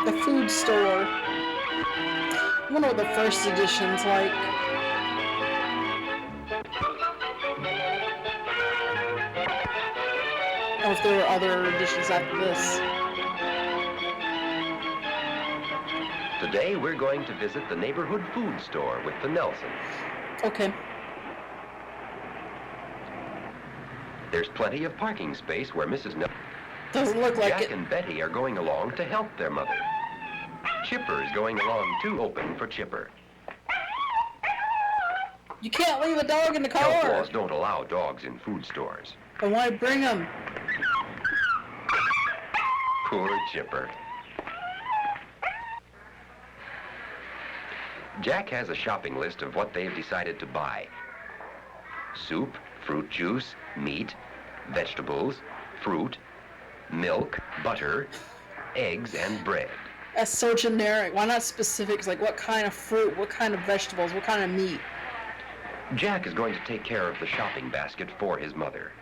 The food store. I wonder what the first edition's like. Or if there were other editions after this. Today we're going to visit the neighborhood food store with the Nelsons. Okay. There's plenty of parking space where Mrs. Nelson Doesn't look like Jack it. and Betty are going along to help their mother. Chipper is going along too. Open for Chipper. You can't leave a dog in the Health car. laws don't allow dogs in food stores. Then why bring them? Poor Chipper. Jack has a shopping list of what they've decided to buy. Soup, fruit juice, meat, vegetables, fruit, milk, butter, eggs, and bread. That's so generic. Why not specifics? Like what kind of fruit, what kind of vegetables, what kind of meat? Jack is going to take care of the shopping basket for his mother.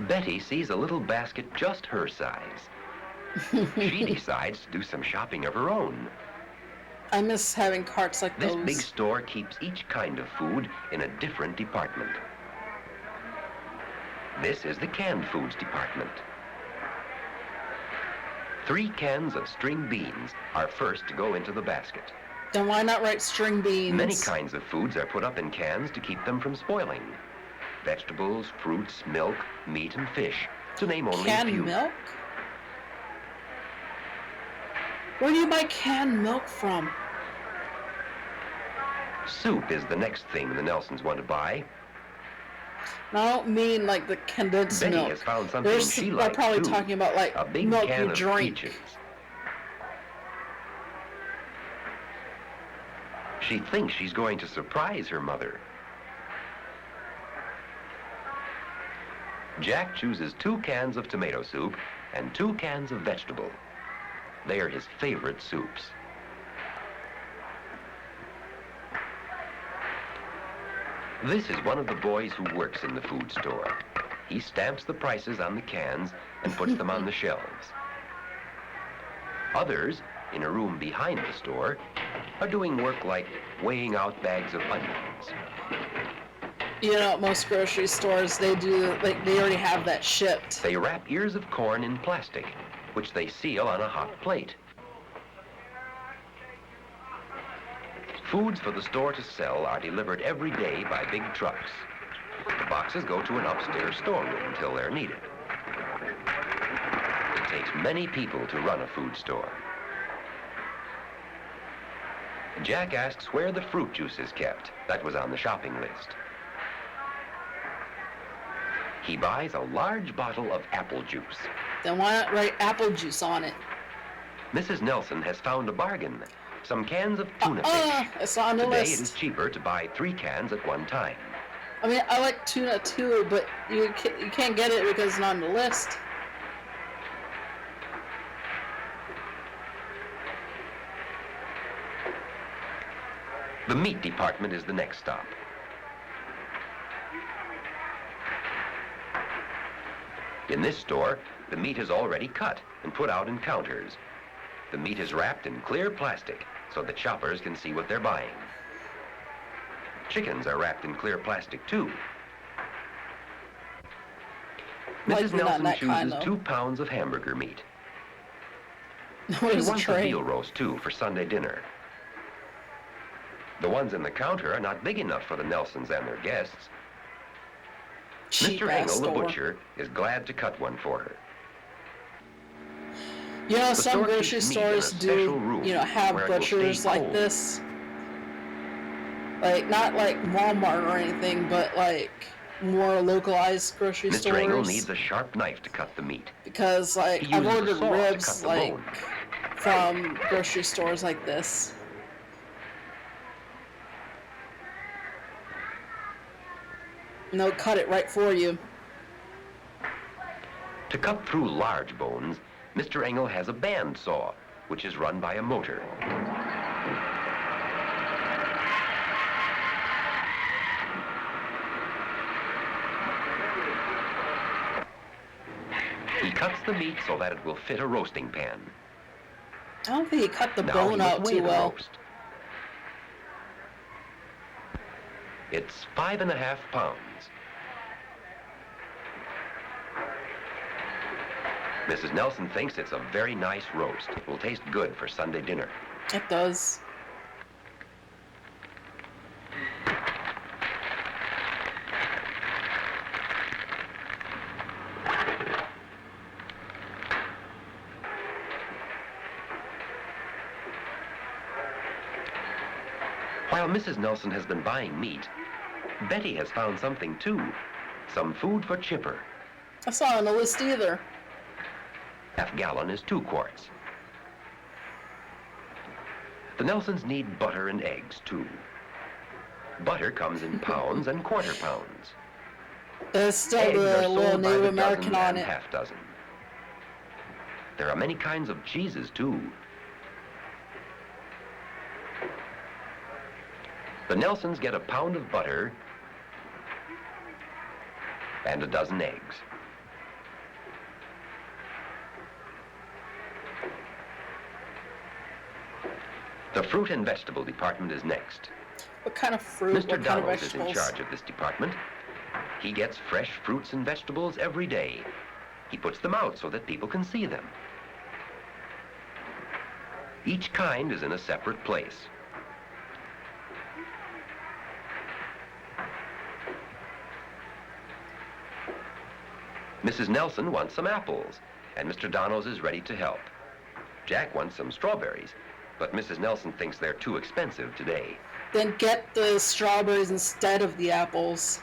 Betty sees a little basket just her size. She decides to do some shopping of her own. I miss having carts like This those. big store keeps each kind of food in a different department. This is the canned foods department. 3 cans of string beans are first to go into the basket. Then why not write string beans? Many kinds of foods are put up in cans to keep them from spoiling. Vegetables, fruits, milk, meat, and fish, to name only a Canned few. milk? Where do you buy canned milk from? Soup is the next thing the Nelsons want to buy. And I don't mean like the condensed Betty milk. has found something There's she they're likes probably too. talking about like A big milk can you of drink. peaches. She thinks she's going to surprise her mother. Jack chooses 2 cans of tomato soup and 2 cans of vegetable. They are his favorite soups. This is one of the boys who works in the food store. He stamps the prices on the cans and puts them on the shelves. Others, in a room behind the store, are doing work like weighing out bags of onions. You know, at most grocery stores they do like they already have that shipped. They wrap ears of corn in plastic, which they seal on a hot plate. Foods for the store to sell are delivered every day by big trucks. The boxes go to an upstairs storeroom until they're needed. It takes many people to run a food store. Jack asks where the fruit juice is kept. That was on the shopping list. He buys a large bottle of apple juice. Then why not write apple juice on it? Mrs. Nelson has found a bargain. Some cans of tuna fish. It's on the Today list. it is cheaper to buy 3 cans at one time. I mean, I like tuna too, but you can't get it because it's not on the list. The meat department is the next stop. In this store, the meat is already cut and put out in counters. The meat is wrapped in clear plastic so that shoppers can see what they're buying. Chickens are wrapped in clear plastic too. Like, Mrs. not Nelson that kind, chooses though. 2 pounds of hamburger meat. What She is a wants a tray? veal roast too for Sunday dinner. The ones in the counter are not big enough for the Nelsons and their guests. Cheap Mr. ass Engel, the store. butcher, is glad to cut one for her. You know, The some store grocery keeps meat in a stores special do, room you know, have where it will butchers stay like cold. this. Like, not like Walmart or anything, but like more localized grocery Mr. stores. Engel needs a sharp knife to cut the meat. Because, like, He I've uses a ordered saw to ribs, cut the like, bone. from grocery stores like this. And they'll cut it right for you. To cut through large bones, Mr. Engel has a band saw, which is run by a motor. He cuts the meat so that it will fit a roasting pan. I don't think he cut the Now bone he must out weigh too the well. roast. It's 5.5 pounds. Mrs. Nelson thinks it's a very nice roast. It will taste good for Sunday dinner. It does. While Mrs. Nelson has been buying meat, Betty has found something too. Some food for Chipper. I saw it on the list either. Half gallon is 2 quarts. The Nelsons need butter and eggs too. Butter comes in pounds and quarter pounds. There's still Eggs are the little sold by Native the American dozen on and it. half dozen. There are many kinds of cheeses too. The Nelsons get a pound of butter and a dozen eggs. The fruit and vegetable department is next. What kind of fruit? Mr. What kind of Donalds is in vegetables? charge of this department. He gets fresh fruits and vegetables every day. He puts them out so that people can see them. Each kind is in a separate place. Mrs. Nelson wants some apples, and Mr. Donalds is ready to help. Jack wants some strawberries, but Mrs. Nelson thinks they're too expensive today. Then get the strawberries instead of the apples.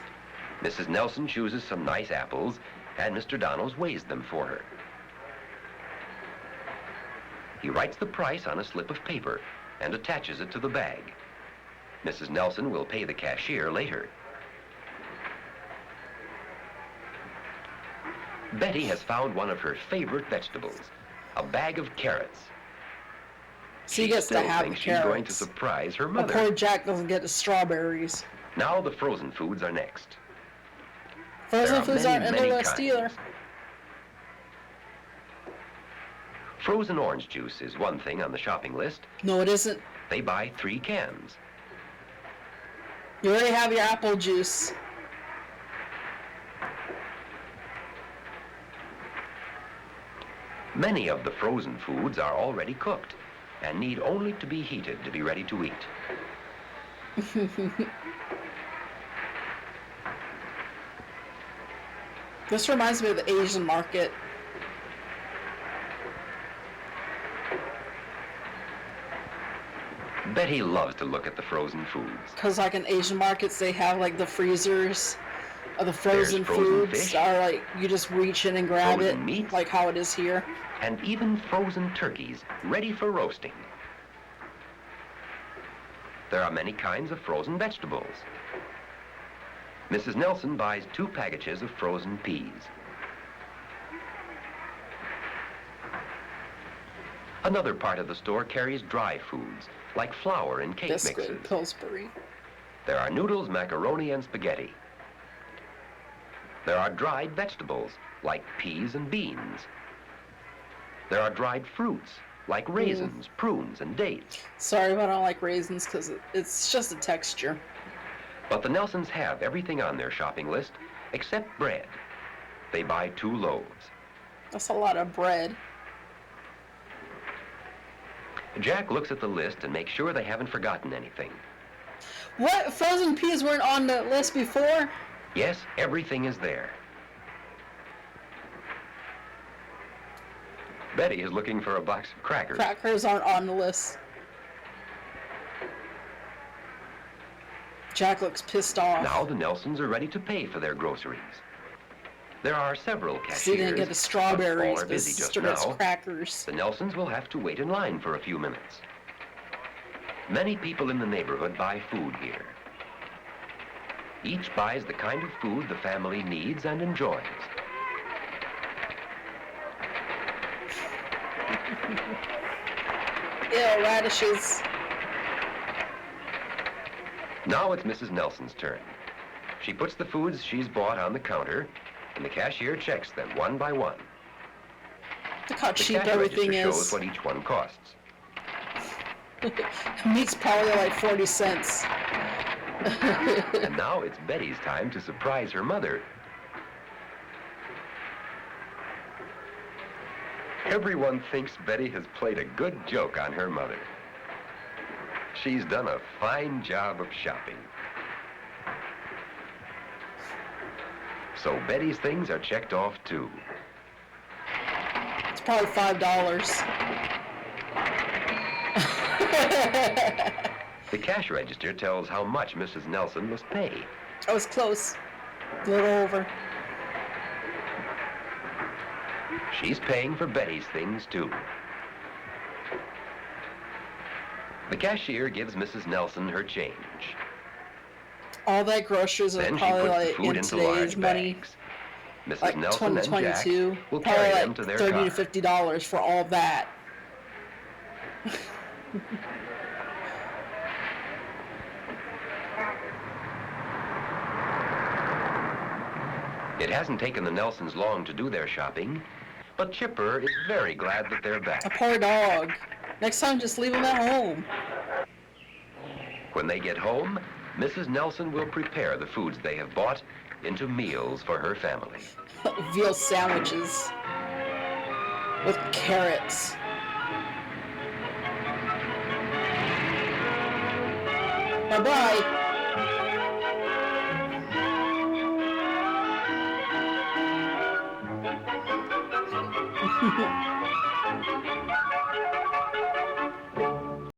Mrs. Nelson chooses some nice apples, and Mr. Donalds weighs them for her. He writes the price on a slip of paper and attaches it to the bag. Mrs. Nelson will pay the cashier later. Betty has found one of her favorite vegetables, a bag of carrots. So he gets to Still have the thinks she's going to carrots. surprise her But mother. poor Jack doesn't get the strawberries. Now the frozen foods are next. Frozen There are foods many, aren't in the many list kinds. either. Frozen orange juice is one thing on the shopping list. No, it isn't. They buy 3 cans. You already have your apple juice. Many of the frozen foods are already cooked and need only to be heated to be ready to eat. This reminds me of the Asian market. Betty loves to look at the frozen foods. Because like in Asian markets, they have like the freezers of the frozen frozen foods. fish. Are like, you just reach in and grab Frozen it. meat. Like how it is here. And even frozen turkeys ready for roasting. There are many kinds of frozen vegetables. Mrs. Nelson buys 2 packages of frozen peas. Another part of the store carries dry foods, like flour and cake Biscuit, mixes. Pillsbury. There are noodles, macaroni, and spaghetti. There are dried vegetables, like peas and beans. There are dried fruits, like raisins, prunes, and dates. Sorry, but I don't like raisins because it's just a texture. But the Nelsons have everything on their shopping list except bread. They buy 2 loaves. That's a lot of bread. Jack looks at the list and makes sure they haven't forgotten anything. What? Frozen peas weren't on the list before? Yes, everything is there. Betty is looking for a box of crackers. Crackers aren't on the list. Jack looks pissed off. Now the Nelsons are ready to pay for their groceries. There are several So you didn't cashiers, get the but strawberries, all are but busy just sister gets now. crackers. The Nelsons will have to wait in line for a few minutes. Many people in the neighborhood buy food here. Each buys the kind of food the family needs and enjoys. Ew, radishes. Now it's Mrs. Nelson's turn. She puts the foods she's bought on the counter, and the cashier checks them one by one. Look how The cheap cash everything register is. shows what each one costs. Meat's probably like 40 cents. And now it's Betty's time to surprise her mother. Everyone thinks Betty has played a good joke on her mother. She's done a fine job of shopping. So Betty's things are checked off too. It's probably $5. The cash register tells how much Mrs. Nelson must pay. I was close. A little over. She's paying for Betty's things too. The cashier gives Mrs. Nelson her change. All that groceries are Then she probably puts the like food in into today's large money, bags. Mrs. like Nelson and Jack 2022, will probably carry them like to their $30 car. to $50 for all that. It hasn't taken the Nelsons long to do their shopping, but Chipper is very glad that they're A back. poor dog. Next time, just leave him at home. When they get home, Mrs. Nelson will prepare the foods they have bought into meals for her family. Veal sandwiches with carrots. Bye-bye.